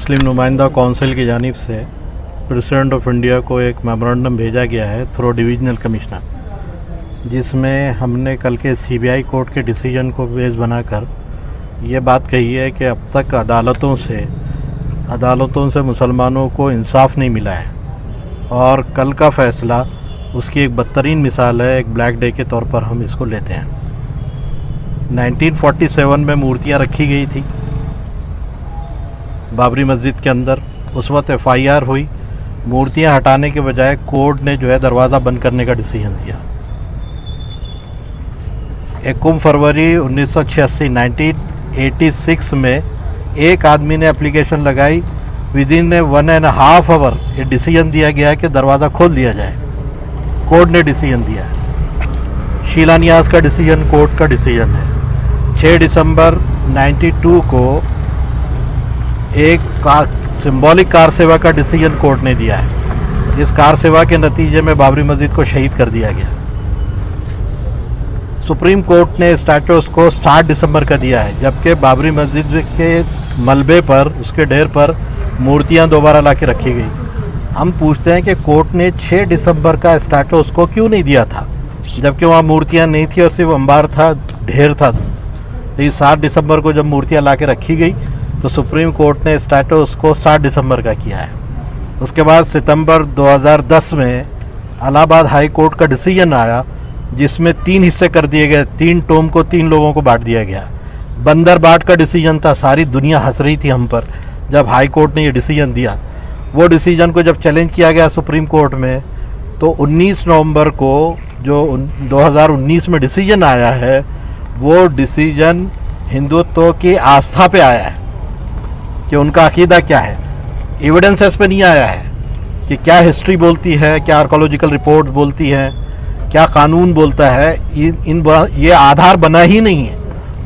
मुस्लिम नुमाइंदा कौंसिल की जानिब से प्रेसिडेंट ऑफ इंडिया को एक मेमोरेंडम भेजा गया है थ्रू डिविजनल कमिश्नर, जिसमें हमने कल के सीबीआई कोर्ट के डिसीजन को बेस बनाकर ये बात कही है कि अब तक अदालतों से मुसलमानों को इंसाफ नहीं मिला है और कल का फ़ैसला उसकी एक बदतरीन मिसाल है। एक ब्लैक डे के तौर पर हम इसको लेते हैं। 1947 में मूर्तियाँ रखी गई थी बाबरी मस्जिद के अंदर। उस वक्त FIR हुई, मूर्तियां हटाने के बजाय कोर्ट ने जो है दरवाज़ा बंद करने का डिसीजन दिया। 1 फरवरी 1986 में एक आदमी ने एप्लीकेशन लगाई, विदिन 1.5 आवर ये डिसीजन दिया गया कि दरवाज़ा खोल दिया जाए। कोर्ट ने डिसीजन दिया है। शिलान्यास का डिसीजन कोर्ट का डिसीजन है। 6 दिसंबर 92 को एक सिंबॉलिक कार सेवा का डिसीजन कोर्ट ने दिया है। इस कार सेवा के नतीजे में बाबरी मस्जिद को शहीद कर दिया गया। सुप्रीम कोर्ट ने स्टेटस को 7 दिसंबर का दिया है, जबकि बाबरी मस्जिद के मलबे पर, उसके ढेर पर मूर्तियां दोबारा लाके रखी गई। हम पूछते हैं कि कोर्ट ने 6 दिसंबर का स्टेटस को क्यों नहीं दिया था, जबकि वहाँ मूर्तियां नहीं थी और सिर्फ अंबार था, ढेर था। लेकिन 7 दिसंबर को जब मूर्तियां लाके रखी गई तो सुप्रीम कोर्ट ने स्टेटस को 7 दिसंबर का किया है। उसके बाद सितंबर 2010 में इलाहाबाद हाई कोर्ट का डिसीजन आया, जिसमें 3 हिस्से कर दिए गए। 3 टोम को 3 लोगों को बांट दिया गया। बंदर बाट का डिसीजन था, सारी दुनिया हंस रही थी हम पर जब हाई कोर्ट ने ये डिसीजन दिया। वो डिसीजन को जब चैलेंज किया गया सुप्रीम कोर्ट में, तो 19 नवंबर को जो 2019 में डिसीजन आया है, वो डिसीजन हिंदुत्व की आस्था पे आया है कि उनका अकीदा क्या है। एविडेंसेस पे नहीं आया है कि क्या हिस्ट्री बोलती है, क्या आर्कोलॉजिकल रिपोर्ट बोलती है, क्या कानून बोलता है। ये आधार बना ही नहीं है।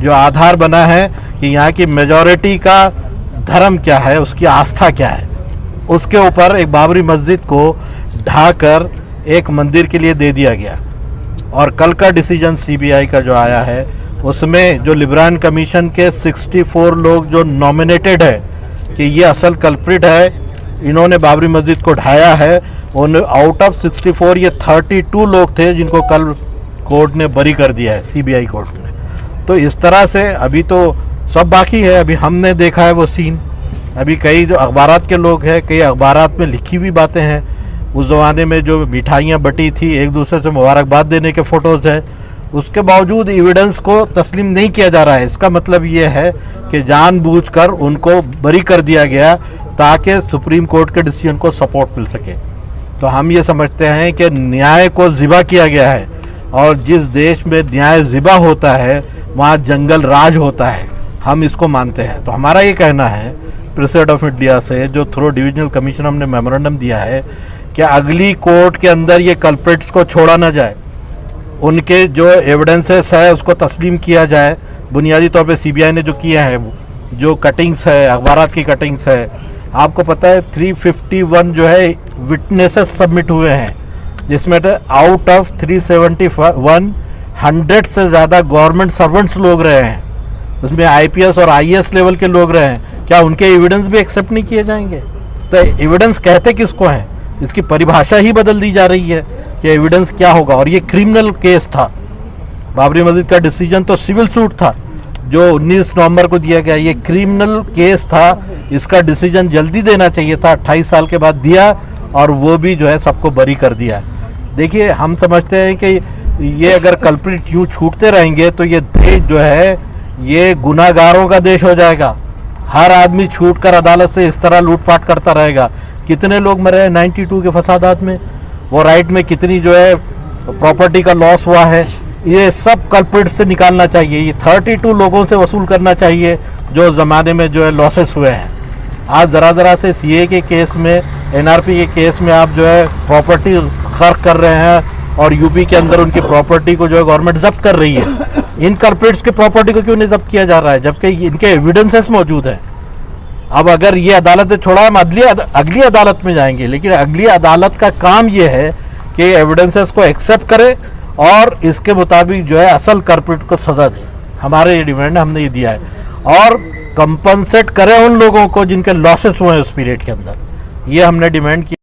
जो आधार बना है कि यहाँ की मेजॉरिटी का धर्म क्या है, उसकी आस्था क्या है, उसके ऊपर एक बाबरी मस्जिद को ढाकर एक मंदिर के लिए दे दिया गया। और कल का डिसीजन CBI का जो आया है, उसमें जो लिब्रान कमीशन के 64 लोग जो नॉमिनेटेड है कि ये असल कल्प्रिट है, इन्होंने बाबरी मस्जिद को ढाया है, उन आउट ऑफ 64 ये 32 लोग थे जिनको कल कोर्ट ने बरी कर दिया है, CBI कोर्ट ने। तो इस तरह से अभी तो सब बाकी है। अभी हमने देखा है वो सीन। अभी कई जो अखबारात के लोग हैं, कई अखबारात में लिखी हुई बातें हैं। उस ज़माने में जो मिठाइयाँ बटी थी, एक दूसरे से मुबारकबाद देने के फ़ोटोज़ हैं, उसके बावजूद एविडेंस को तस्लीम नहीं किया जा रहा है। इसका मतलब ये है कि जानबूझकर उनको बरी कर दिया गया ताकि सुप्रीम कोर्ट के डिसीजन को सपोर्ट मिल सके। तो हम ये समझते हैं कि न्याय को ज़िबा किया गया है, और जिस देश में न्याय ज़िबा होता है वहाँ जंगल राज होता है। हम इसको मानते हैं। तो हमारा ये कहना है प्रेसिडेंट ऑफ इंडिया से, जो थ्रू डिविजनल कमीशन हमने मेमोरेंडम दिया है, कि अगली कोर्ट के अंदर ये कल्प्रिट्स को छोड़ा ना जाए। उनके जो एविडेंसेस है उसको तस्लीम किया जाए। बुनियादी तौर पे CBI ने जो किया है, जो कटिंग्स है, अखबारात की कटिंग्स है, आपको पता है 351 जो है विटनेसेस सबमिट हुए हैं, जिसमें आउट ऑफ 371 100 से ज़्यादा गवर्नमेंट सर्वेंट्स लोग रहे हैं। उसमें IPS और IAS लेवल के लोग रहे हैं। क्या उनके एविडेंस भी एक्सेप्ट नहीं किए जाएंगे? तो एविडेंस कहते किसको हैं? इसकी परिभाषा ही बदल दी जा रही है कि एविडेंस क्या होगा। और ये क्रिमिनल केस था। बाबरी मस्जिद का डिसीजन तो सिविल सूट था जो 19 नवंबर को दिया गया। ये क्रिमिनल केस था। इसका डिसीजन जल्दी देना चाहिए था, 28 साल के बाद दिया, और वो भी जो है सबको बरी कर दिया। देखिए, हम समझते हैं कि ये अगर कल्प्रिट यूँ छूटते रहेंगे तो ये देश जो है ये गुनाहगारों का देश हो जाएगा। हर आदमी छूटकर अदालत से इस तरह लूटपाट करता रहेगा। कितने लोग मरे हैं 92 के फसादात में, वो राइट में कितनी जो है प्रॉपर्टी का लॉस हुआ है। ये सब कल्प्रिट से निकालना चाहिए। ये 32 लोगों से वसूल करना चाहिए जो ज़माने में जो है लॉसेस हुए हैं। आज ज़रा से CA के केस में, NRP के केस में आप जो है प्रॉपर्टी खर्च कर रहे हैं, और यूपी के अंदर उनकी प्रॉपर्टी को जो है गवर्नमेंट जब्त कर रही है। इन कल्प्रिट्स की प्रॉपर्टी को क्यों नहीं जब्त किया जा रहा है, जबकि इनके एविडेंसेस मौजूद हैं? अब अगर ये अदालत छोड़ा, हम अगली अदालत में जाएंगे, लेकिन अगली अदालत का काम ये है कि एविडेंसेस को एक्सेप्ट करे और इसके मुताबिक जो है असल कल्प्रिट को सज़ा दे। हमारे ये डिमांड है, हमने ये दिया है। और कंपनसेट करें उन लोगों को जिनके लॉसेस हुए हैं उस पीरियड के अंदर। ये हमने डिमांड की।